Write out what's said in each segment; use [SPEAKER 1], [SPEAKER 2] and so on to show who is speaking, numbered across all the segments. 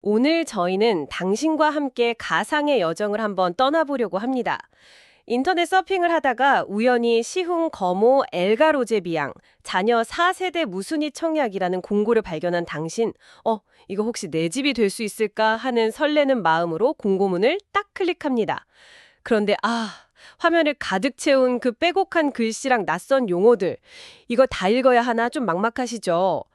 [SPEAKER 1] 오늘 저희는 당신과 함께 가상의 여정을 한번 떠나보려고 합니다. 인터넷 서핑을 하다가 우연히 시흥 거모 엘가로제비앙 자녀 4세대 무순위 청약이라는 공고를 발견한 당신, 이거 혹시 내 집이 될 수 있을까 하는 설레는 마음으로 공고문을 딱 클릭합니다. 그런데 화면을 가득 채운 그 빼곡한 글씨랑 낯선 용어들, 이거 다 읽어야 하나 좀 막막하시죠?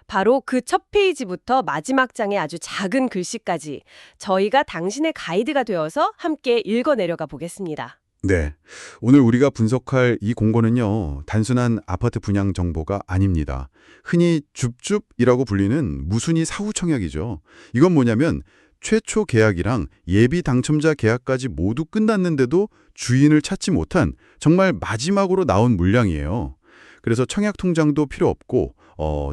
[SPEAKER 1] 바로 그 첫 페이지부터 마지막 장의 아주 작은 글씨까지 저희가 당신의 가이드가 되어서 함께 읽어 내려가 보겠습니다.
[SPEAKER 2] 네. 오늘 우리가 분석할 이 공고는요, 단순한 아파트 분양 정보가 아닙니다. 흔히 줍줍이라고 불리는 무순위 사후 청약이죠. 이건 뭐냐면 최초 계약이랑 예비 당첨자 계약까지 모두 끝났는데도 주인을 찾지 못한 정말 마지막으로 나온 물량이에요. 그래서 청약 통장도 필요 없고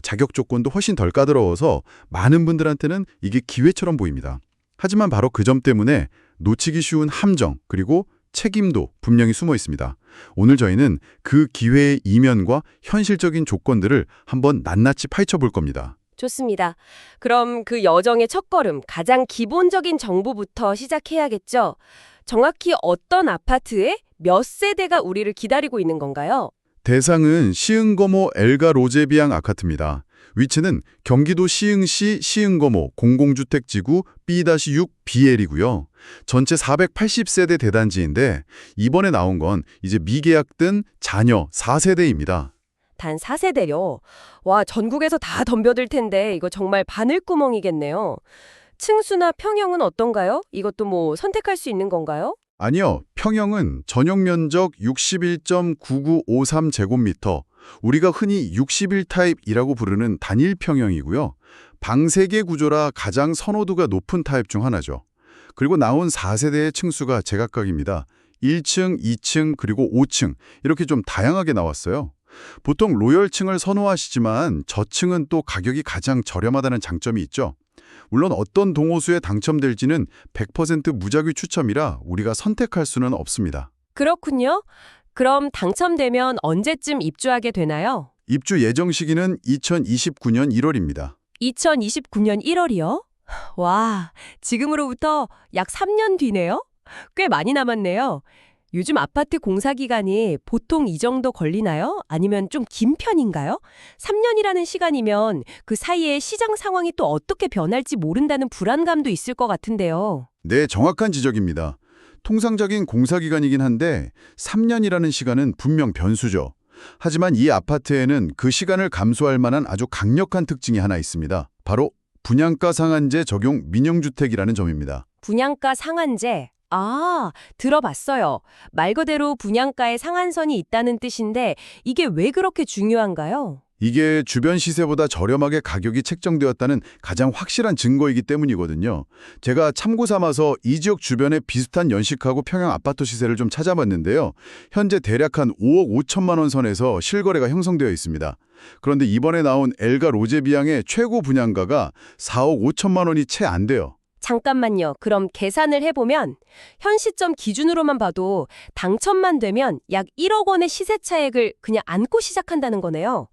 [SPEAKER 2] 자격 조건도 훨씬 덜 까다로워서 많은 분들한테는 이게 기회처럼 보입니다. 하지만 바로 그 점 때문에 놓치기 쉬운 함정 그리고 책임도 분명히 숨어 있습니다. 오늘 저희는 그 기회의 이면과 현실적인 조건들을 한번 낱낱이 파헤쳐 볼 겁니다.
[SPEAKER 1] 좋습니다. 그럼 그 여정의 첫걸음, 가장 기본적인 정보부터 시작해야겠죠? 정확히 어떤 아파트에 몇 세대가 우리를 기다리고 있는 건가요?
[SPEAKER 2] 대상은 시흥거모 엘가 로제비앙 아파트입니다. 위치는 경기도 시흥시 시흥거모 공공주택지구 B-6 BL이고요. 전체 480세대 대단지인데 이번에 나온 건 이제 미계약된 자녀 4세대입니다.
[SPEAKER 1] 단 4세대요. 와, 전국에서 다 덤벼들 텐데 이거 정말 바늘구멍이겠네요. 층수나 평형은 어떤가요? 이것도 뭐 선택할 수 있는 건가요?
[SPEAKER 2] 아니요. 평형은 전용 면적 61.9953제곱미터, 우리가 흔히 61 타입이라고 부르는 단일 평형이고요. 방 3개 구조라 가장 선호도가 높은 타입 중 하나죠. 그리고 나온 4세대의 층수가 제각각입니다. 1층, 2층, 그리고 5층 이렇게 좀 다양하게 나왔어요. 보통 로열층을 선호하시지만 저층은 또 가격이 가장 저렴하다는 장점이 있죠. 물론 어떤 동호수에 당첨될지는 100% 무작위 추첨이라 우리가 선택할 수는 없습니다.
[SPEAKER 1] 그렇군요. 그럼 당첨되면 언제쯤 입주하게 되나요?
[SPEAKER 2] 입주 예정 시기는 2029년 1월입니다.
[SPEAKER 1] 2029년 1월이요? 와, 지금으로부터 약 3년 뒤네요? 꽤 많이 남았네요. 요즘 아파트 공사 기간이 보통 이 정도 걸리나요? 아니면 좀 긴 편인가요? 3년이라는 시간이면 그 사이에 시장 상황이 또 어떻게 변할지 모른다는 불안감도 있을 것 같은데요.
[SPEAKER 2] 네, 정확한 지적입니다. 통상적인 공사 기간이긴 한데 3년이라는 시간은 분명 변수죠. 하지만 이 아파트에는 그 시간을 감수할 만한 아주 강력한 특징이 하나 있습니다. 바로 분양가 상한제 적용 민영주택이라는 점입니다.
[SPEAKER 1] 분양가 상한제. 들어봤어요. 말 그대로 분양가에 상한선이 있다는 뜻인데 이게 왜 그렇게 중요한가요?
[SPEAKER 2] 이게 주변 시세보다 저렴하게 가격이 책정되었다는 가장 확실한 증거이기 때문이거든요. 제가 참고 삼아서 이 지역 주변에 비슷한 연식하고 평형 아파트 시세를 좀 찾아봤는데요. 현재 대략 한 5억 5천만 원 선에서 실거래가 형성되어 있습니다. 그런데 이번에 나온 엘가 로제비앙의 최고 분양가가 4억 5천만 원이 채 안 돼요.
[SPEAKER 1] 잠깐만요. 그럼 계산을 해보면 현 시점 기준으로만 봐도 당첨만 되면 약 1억 원의 시세 차익을 그냥 안고 시작한다는 거네요.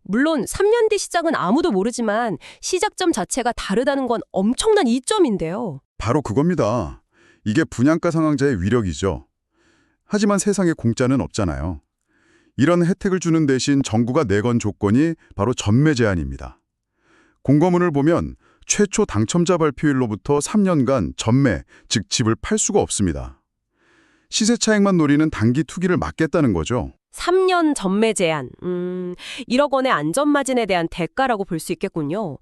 [SPEAKER 1] 물론 3년 뒤 시작은 아무도 모르지만 시작점 자체가 다르다는 건 엄청난 이점인데요.
[SPEAKER 2] 바로 그겁니다. 이게 분양가 상한제의 위력이죠. 하지만 세상에 공짜는 없잖아요. 이런 혜택을 주는 대신 정부가 내건 조건이 바로 전매 제한입니다. 공고문을 보면 최초 당첨자 발표일로부터 3년간 전매, 즉 집을 팔 수가 없습니다. 시세 차익만 노리는 단기 투기를 막겠다는 거죠.
[SPEAKER 1] 3년 전매 제한. 1억 원의 안전마진에 대한 대가라고 볼 수 있겠군요.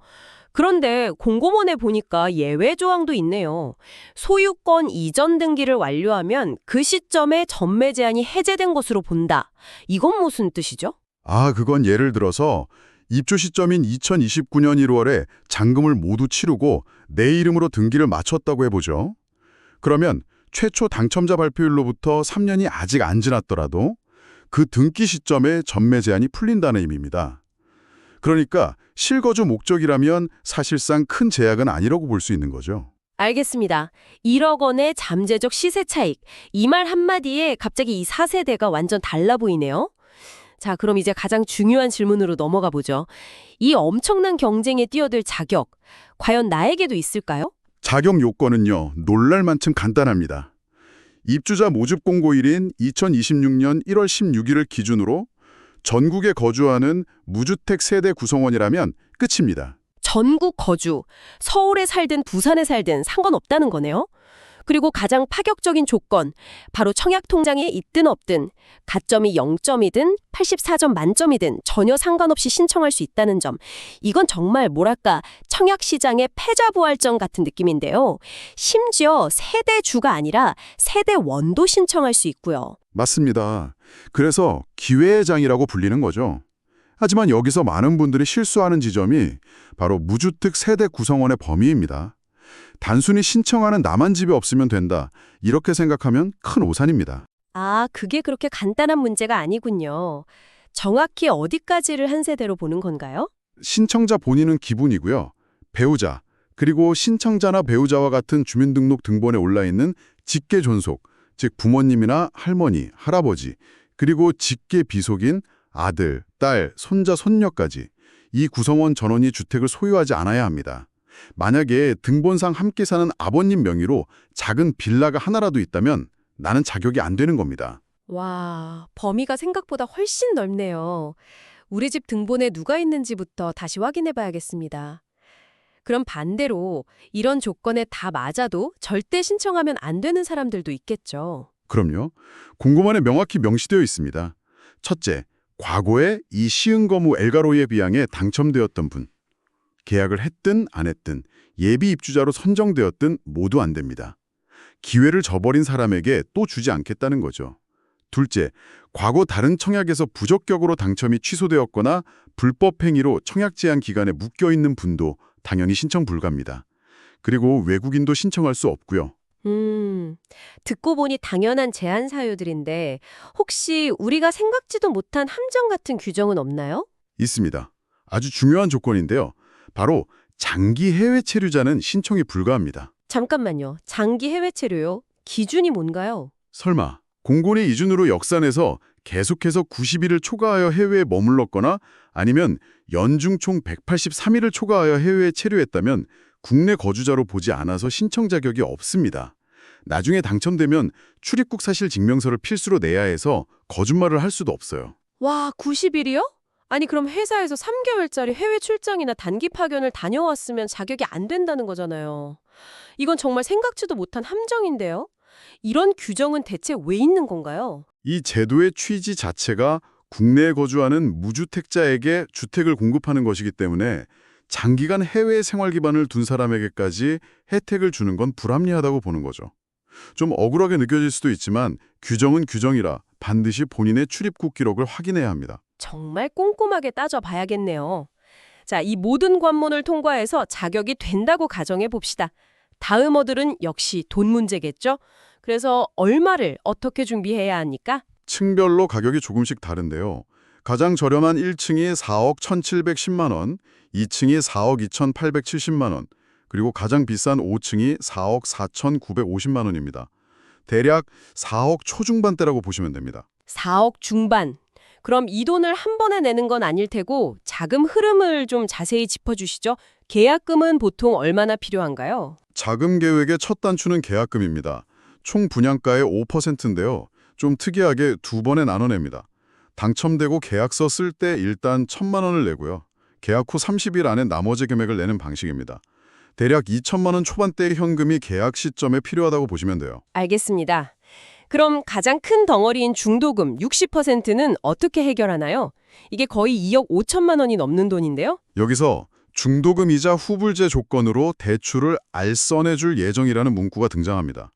[SPEAKER 1] 그런데 공고문에 보니까 예외 조항도 있네요. 소유권 이전 등기를 완료하면 그 시점에 전매 제한이 해제된 것으로 본다. 이건 무슨 뜻이죠?
[SPEAKER 2] 그건 예를 들어서 입주 시점인 2029년 1월에 잔금을 모두 치르고 내 이름으로 등기를 마쳤다고 해보죠. 그러면 최초 당첨자 발표일로부터 3년이 아직 안 지났더라도 그 등기 시점에 전매 제한이 풀린다는 의미입니다. 그러니까 실거주 목적이라면 사실상 큰 제약은 아니라고 볼 수 있는 거죠.
[SPEAKER 1] 알겠습니다. 1억 원의 잠재적 시세 차익. 이 말 한마디에 갑자기 이 4세대가 완전 달라 보이네요. 자, 그럼 이제 가장 중요한 질문으로 넘어가 보죠. 이 엄청난 경쟁에 뛰어들 자격, 과연 나에게도 있을까요?
[SPEAKER 3] 자격 요건은요, 놀랄 만큼 간단합니다. 입주자 모집 공고일인 2026년 1월 16일을 기준으로 전국에 거주하는 무주택 세대 구성원이라면 끝입니다.
[SPEAKER 1] 전국 거주, 서울에 살든 부산에 살든 상관없다는 거네요. 그리고 가장 파격적인 조건, 바로 청약 통장에 있든 없든, 가점이 0점이든 84점 만점이든 전혀 상관없이 신청할 수 있다는 점. 이건 정말 뭐랄까 청약 시장의 패자부활전 같은 느낌인데요. 심지어 세대주가 아니라 세대원도 신청할 수 있고요.
[SPEAKER 3] 맞습니다. 그래서 기회의 장이라고 불리는 거죠. 하지만 여기서 많은 분들이 실수하는 지점이 바로 무주택 세대 구성원의 범위입니다. 단순히 신청하는 나만 집에 없으면 된다, 이렇게 생각하면 큰 오산입니다.
[SPEAKER 1] 아, 그게 그렇게 간단한 문제가 아니군요. 정확히 어디까지를 한 세대로 보는 건가요?
[SPEAKER 3] 신청자 본인은 기본이고요. 배우자, 그리고 신청자나 배우자와 같은 주민등록 등본에 올라있는 직계 존속, 즉 부모님이나 할머니, 할아버지, 그리고 직계 비속인 아들, 딸, 손자, 손녀까지 이 구성원 전원이 주택을 소유하지 않아야 합니다. 만약에 등본상 함께 사는 아버님 명의로 작은 빌라가 하나라도 있다면 나는 자격이 안 되는 겁니다.
[SPEAKER 1] 와, 범위가 생각보다 훨씬 넓네요. 우리 집 등본에 누가 있는지부터 다시 확인해 봐야겠습니다. 그럼 반대로 이런 조건에 다 맞아도 절대 신청하면 안 되는 사람들도 있겠죠.
[SPEAKER 3] 그럼요. 공고문에 명확히 명시되어 있습니다. 첫째, 과거에 이 시흥거무 엘가로이에 비양에 당첨되었던 분. 계약을 했든 안 했든 예비 입주자로 선정되었든 모두 안 됩니다. 기회를 저버린 사람에게 또 주지 않겠다는 거죠. 둘째, 과거 다른 청약에서 부적격으로 당첨이 취소되었거나 불법 행위로 청약 제한 기간에 묶여 있는 분도 당연히 신청 불가입니다. 그리고 외국인도 신청할 수 없고요.
[SPEAKER 1] 듣고 보니 당연한 제한 사유들인데 혹시 우리가 생각지도 못한 함정 같은 규정은 없나요?
[SPEAKER 3] 있습니다. 아주 중요한 조건인데요. 바로 장기 해외 체류자는 신청이 불가합니다.
[SPEAKER 1] 잠깐만요. 장기 해외 체류요? 기준이 뭔가요?
[SPEAKER 3] 설마 공고의 이준으로 역산해서 계속해서 90일을 초과하여 해외에 머물렀거나 아니면 연중 총 183일을 초과하여 해외에 체류했다면 국내 거주자로 보지 않아서 신청 자격이 없습니다. 나중에 당첨되면 출입국 사실 증명서를 필수로 내야 해서 거짓말을 할 수도 없어요.
[SPEAKER 1] 와, 90일이요? 아니 그럼 회사에서 3개월짜리 해외 출장이나 단기 파견을 다녀왔으면 자격이 안 된다는 거잖아요. 이건 정말 생각지도 못한 함정인데요. 이런 규정은 대체 왜 있는 건가요?
[SPEAKER 3] 이 제도의 취지 자체가 국내에 거주하는 무주택자에게 주택을 공급하는 것이기 때문에 장기간 해외 생활 기반을 둔 사람에게까지 혜택을 주는 건 불합리하다고 보는 거죠. 좀 억울하게 느껴질 수도 있지만 규정은 규정이라 반드시 본인의 출입국 기록을 확인해야 합니다.
[SPEAKER 1] 정말 꼼꼼하게 따져봐야겠네요. 자, 이 모든 관문을 통과해서 자격이 된다고 가정해 봅시다. 다음 어들은 역시 돈 문제겠죠? 그래서 얼마를 어떻게 준비해야 합니까?
[SPEAKER 3] 층별로 가격이 조금씩 다른데요. 가장 저렴한 1층이 4억 1,710만 원, 2층이 4억 2,870만 원, 그리고 가장 비싼 5층이 4억 4,950만 원입니다. 대략 4억 초중반대라고 보시면 됩니다.
[SPEAKER 1] 4억 중반. 그럼 이 돈을 한 번에 내는 건 아닐 테고 자금 흐름을 좀 자세히 짚어주시죠. 계약금은 보통 얼마나 필요한가요?
[SPEAKER 3] 자금 계획의 첫 단추는 계약금입니다. 총 분양가의 5%인데요. 좀 특이하게 두 번에 나눠냅니다. 당첨되고 계약서 쓸 때 일단 1,000만 원을 내고요. 계약 후 30일 안에 나머지 금액을 내는 방식입니다. 대략 2천만 원 초반대의 현금이 계약 시점에 필요하다고 보시면 돼요.
[SPEAKER 1] 알겠습니다. 그럼 가장 큰 덩어리인 중도금 60%는 어떻게 해결하나요? 이게 거의 2억 5천만 원이 넘는 돈인데요.
[SPEAKER 3] 여기서 중도금 이자 후불제 조건으로 대출을 알선해줄 예정이라는 문구가 등장합니다.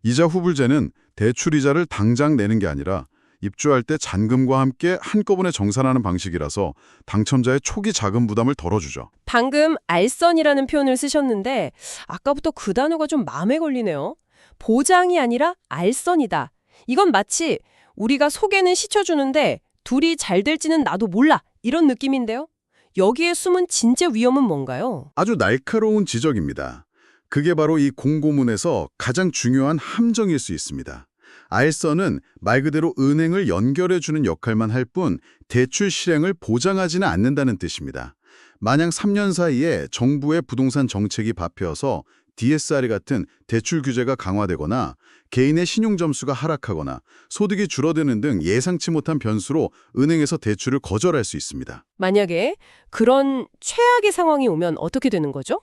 [SPEAKER 3] 이자 후불제는 대출 이자를 당장 내는 게 아니라 입주할 때 잔금과 함께 한꺼번에 정산하는 방식이라서 당첨자의 초기 자금 부담을 덜어주죠.
[SPEAKER 1] 방금 알선이라는 표현을 쓰셨는데 아까부터 그 단어가 좀 마음에 걸리네요. 보장이 아니라 알선이다. 이건 마치 우리가 속에는 시쳐주는데 둘이 잘 될지는 나도 몰라 이런 느낌인데요. 여기에 숨은 진짜 위험은 뭔가요?
[SPEAKER 3] 아주 날카로운 지적입니다. 그게 바로 이 공고문에서 가장 중요한 함정일 수 있습니다. 알선은 말 그대로 은행을 연결해주는 역할만 할 뿐 대출 실행을 보장하지는 않는다는 뜻입니다. 만약 3년 사이에 정부의 부동산 정책이 바뀌어서 DSR 같은 대출 규제가 강화되거나 개인의 신용 점수가 하락하거나 소득이 줄어드는 등 예상치 못한 변수로 은행에서 대출을 거절할 수 있습니다.
[SPEAKER 1] 만약에 그런 최악의 상황이 오면 어떻게 되는 거죠?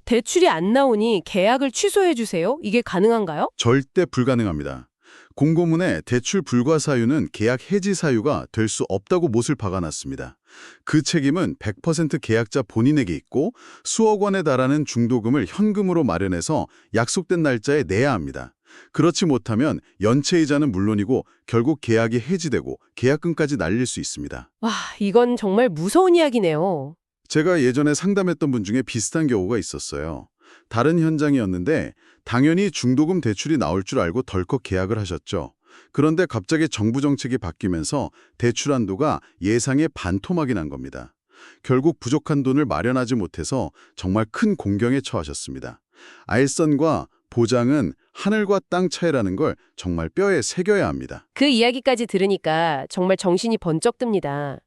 [SPEAKER 1] 대출이 안 나오니 계약을 취소해 주세요. 이게 가능한가요?
[SPEAKER 3] 절대 불가능합니다. 공고문에 대출 불가 사유는 계약 해지 사유가 될 수 없다고 못을 박아놨습니다. 그 책임은 100% 계약자 본인에게 있고 수억 원에 달하는 중도금을 현금으로 마련해서 약속된 날짜에 내야 합니다. 그렇지 못하면 연체이자는 물론이고 결국 계약이 해지되고 계약금까지 날릴 수 있습니다.
[SPEAKER 1] 와, 이건 정말 무서운 이야기네요.
[SPEAKER 3] 제가 예전에 상담했던 분 중에 비슷한 경우가 있었어요. 다른 현장이었는데 당연히 중도금 대출이 나올 줄 알고 덜컥 계약을 하셨죠. 그런데 갑자기 정부 정책이 바뀌면서 대출 한도가 예상의 반토막이 난 겁니다. 결국 부족한 돈을 마련하지 못해서 정말 큰 공경에 처하셨습니다. 알선과 보장은 하늘과 땅 차이라는 걸 정말 뼈에 새겨야 합니다.
[SPEAKER 1] 그 이야기까지 들으니까 정말 정신이 번쩍 듭니다.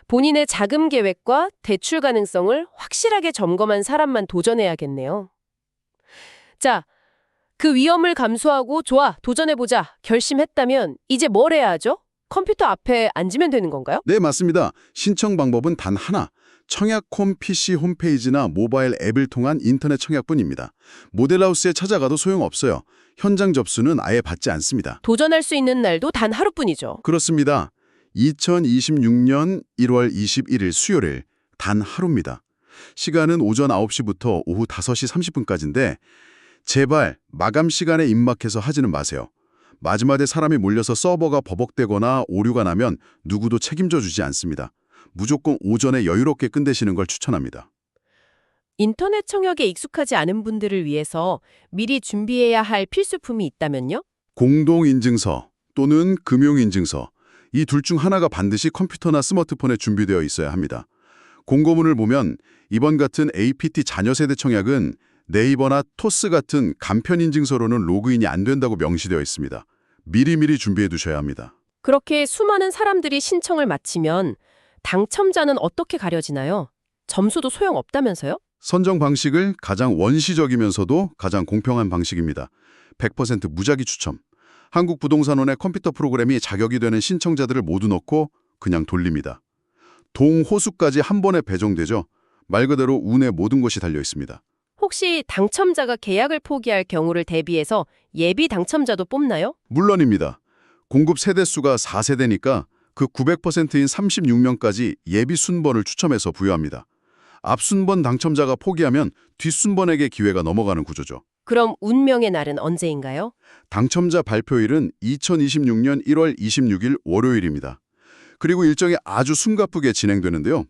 [SPEAKER 1] 본인의 자금 계획과 대출 가능성을 확실하게 점검한 사람만 도전해야겠네요. 자, 그 위험을 감수하고 좋아, 도전해보자 결심했다면 이제 뭘 해야 하죠? 컴퓨터 앞에 앉으면 되는 건가요?
[SPEAKER 3] 네, 맞습니다. 신청 방법은 단 하나. 청약홈 PC 홈페이지나 모바일 앱을 통한 인터넷 청약뿐입니다. 모델하우스에 찾아가도 소용없어요. 현장 접수는 아예 받지 않습니다.
[SPEAKER 1] 도전할 수 있는 날도 단 하루뿐이죠.
[SPEAKER 3] 그렇습니다. 2026년 1월 21일 수요일 단 하루입니다. 시간은 오전 9시부터 오후 5시 30분까지인데 제발 마감 시간에 임박해서 하지는 마세요. 마지막에 사람이 몰려서 서버가 버벅대거나 오류가 나면 누구도 책임져 주지 않습니다. 무조건 오전에 여유롭게 끝내시는 걸 추천합니다.
[SPEAKER 1] 인터넷 청약에 익숙하지 않은 분들을 위해서 미리 준비해야 할 필수품이 있다면요?
[SPEAKER 3] 공동인증서 또는 금융인증서, 이 둘 중 하나가 반드시 컴퓨터나 스마트폰에 준비되어 있어야 합니다. 공고문을 보면 이번 같은 APT 자녀 세대 청약은 네이버나 토스 같은 간편인증서로는 로그인이 안 된다고 명시되어 있습니다. 미리미리 준비해 두셔야 합니다.
[SPEAKER 1] 그렇게 수많은 사람들이 신청을 마치면 당첨자는 어떻게 가려지나요? 점수도 소용없다면서요?
[SPEAKER 3] 선정 방식을 가장 원시적이면서도 가장 공평한 방식입니다. 100% 무작위 추첨. 한국부동산원의 컴퓨터 프로그램이 자격이 되는 신청자들을 모두 넣고 그냥 돌립니다. 동호수까지 한 번에 배정되죠. 말 그대로 운에 모든 것이 달려 있습니다.
[SPEAKER 1] 혹시 당첨자가 계약을 포기할 경우를 대비해서 예비 당첨자도 뽑나요?
[SPEAKER 3] 물론입니다. 공급 세대수가 4세대니까 그 900%인 36명까지 예비 순번을 추첨해서 부여합니다. 앞순번 당첨자가 포기하면 뒷순번에게 기회가 넘어가는 구조죠.
[SPEAKER 1] 그럼 운명의 날은 언제인가요?
[SPEAKER 3] 당첨자 발표일은 2026년 1월 26일 월요일입니다. 그리고 일정이 아주 숨가쁘게 진행되는데요.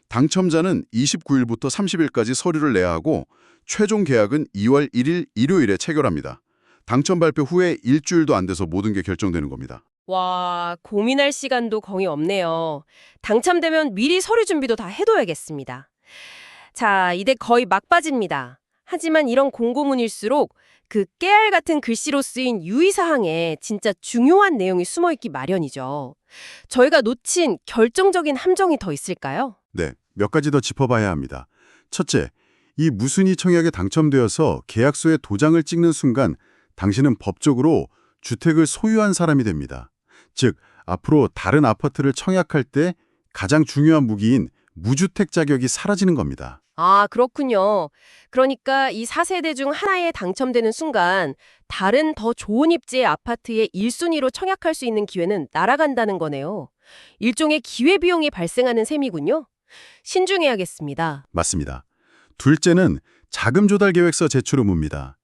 [SPEAKER 3] 당첨자는 29일부터 30일까지 서류를 내야 하고 최종 계약은 2월 1일 일요일에 체결합니다. 당첨 발표 후에 일주일도 안 돼서 모든 게 결정되는 겁니다.
[SPEAKER 1] 와, 고민할 시간도 거의 없네요. 당첨되면 미리 서류 준비도 다 해둬야겠습니다. 자, 이제 거의 막바지입니다. 하지만 이런 공고문일수록 그 깨알 같은 글씨로 쓰인 유의사항에 진짜 중요한 내용이 숨어있기 마련이죠. 저희가 놓친 결정적인 함정이 더 있을까요?
[SPEAKER 3] 네, 몇 가지 더 짚어봐야 합니다. 첫째, 이 무순위 청약에 당첨되어서 계약서에 도장을 찍는 순간 당신은 법적으로 주택을 소유한 사람이 됩니다. 즉, 앞으로 다른 아파트를 청약할 때 가장 중요한 무기인 무주택 자격이 사라지는 겁니다.
[SPEAKER 1] 아, 그렇군요. 그러니까 이 4세대 중 하나에 당첨되는 순간 다른 더 좋은 입지의 아파트에 1순위로 청약할 수 있는 기회는 날아간다는 거네요. 일종의 기회비용이 발생하는 셈이군요. 신중해야겠습니다.
[SPEAKER 3] 맞습니다. 둘째는 자금 조달 계획서 제출 의무입니다.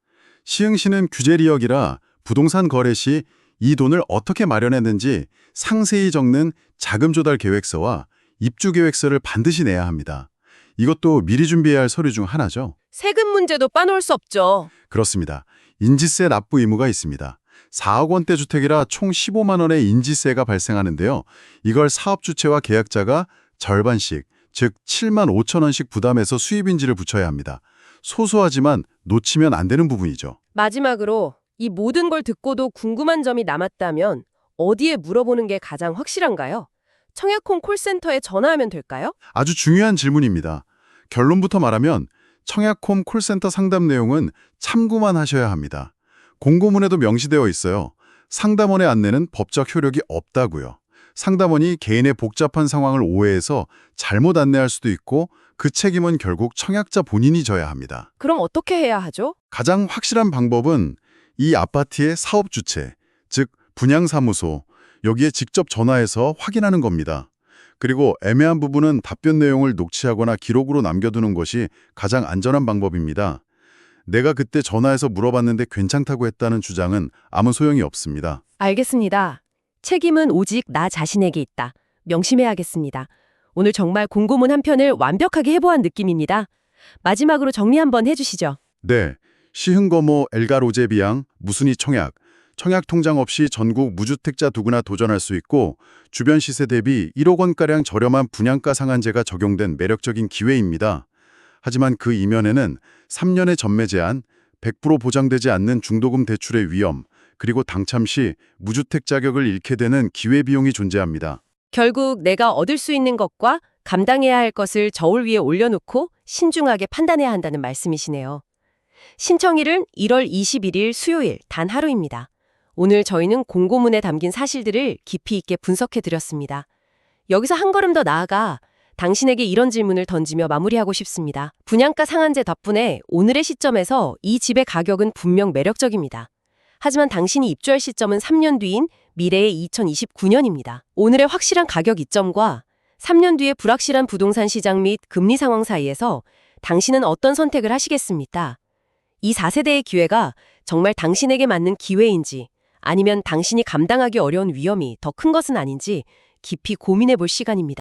[SPEAKER 3] 시흥시는 규제리역이라 부동산 거래 시 이 돈을 어떻게 마련했는지 상세히 적는 자금 조달 계획서와 입주 계획서를 반드시 내야 합니다. 이것도 미리 준비해야 할 서류 중 하나죠.
[SPEAKER 1] 세금 문제도 빠놓을 수 없죠.
[SPEAKER 3] 그렇습니다. 인지세 납부 의무가 있습니다. 4억 원대 주택이라 총 15만 원의 인지세가 발생하는데요. 이걸 사업 주체와 계약자가 절반씩, 즉 7만 5천 원씩 부담해서 수입인지를 붙여야 합니다. 소소하지만 놓치면 안 되는 부분이죠.
[SPEAKER 1] 마지막으로 이 모든 걸 듣고도 궁금한 점이 남았다면 어디에 물어보는 게 가장 확실한가요? 청약홈 콜센터에 전화하면 될까요?
[SPEAKER 3] 아주 중요한 질문입니다. 결론부터 말하면 청약홈 콜센터 상담 내용은 참고만 하셔야 합니다. 공고문에도 명시되어 있어요. 상담원의 안내는 법적 효력이 없다고요. 상담원이 개인의 복잡한 상황을 오해해서 잘못 안내할 수도 있고 그 책임은 결국 청약자 본인이 져야 합니다.
[SPEAKER 1] 그럼 어떻게 해야 하죠?
[SPEAKER 3] 가장 확실한 방법은 이 아파트의 사업 주체, 즉 분양사무소, 여기에 직접 전화해서 확인하는 겁니다. 그리고 애매한 부분은 답변 내용을 녹취하거나 기록으로 남겨두는 것이 가장 안전한 방법입니다. 내가 그때 전화해서 물어봤는데 괜찮다고 했다는 주장은 아무 소용이 없습니다.
[SPEAKER 1] 알겠습니다. 책임은 오직 나 자신에게 있다. 명심해야겠습니다. 오늘 정말 공고문 한 편을 완벽하게 해보한 느낌입니다. 마지막으로 정리 한번 해주시죠.
[SPEAKER 3] 네, 시흥거모 엘가로제 비양, 무순이 청약, 청약 통장 없이 전국 무주택자 누구나 도전할 수 있고 주변 시세 대비 1억 원가량 저렴한 분양가 상한제가 적용된 매력적인 기회입니다. 하지만 그 이면에는 3년의 전매 제한, 100% 보장되지 않는 중도금 대출의 위험, 그리고 당첨 시 무주택 자격을 잃게 되는 기회비용이 존재합니다.
[SPEAKER 1] 결국 내가 얻을 수 있는 것과 감당해야 할 것을 저울 위에 올려놓고 신중하게 판단해야 한다는 말씀이시네요. 신청일은 1월 21일 수요일 단 하루입니다. 오늘 저희는 공고문에 담긴 사실들을 깊이 있게 분석해드렸습니다. 여기서 한 걸음 더 나아가 당신에게 이런 질문을 던지며 마무리하고 싶습니다. 분양가 상한제 덕분에 오늘의 시점에서 이 집의 가격은 분명 매력적입니다. 하지만 당신이 입주할 시점은 3년 뒤인 미래의 2029년입니다. 오늘의 확실한 가격 이점과 3년 뒤의 불확실한 부동산 시장 및 금리 상황 사이에서 당신은 어떤 선택을 하시겠습니까? 이 4세대의 기회가 정말 당신에게 맞는 기회인지 아니면 당신이 감당하기 어려운 위험이 더 큰 것은 아닌지 깊이 고민해 볼 시간입니다.